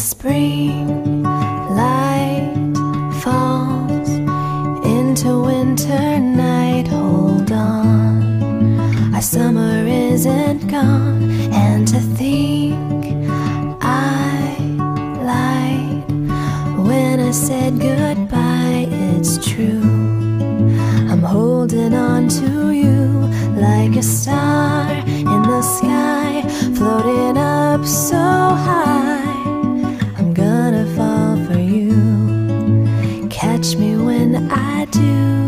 spring light falls into winter night. Hold on, our summer isn't gone. And to think I lied when I said goodbye, it's true. I'm holding on to you like a star in the sky, floating up so high. I'm gonna fall for you. Catch me when I do.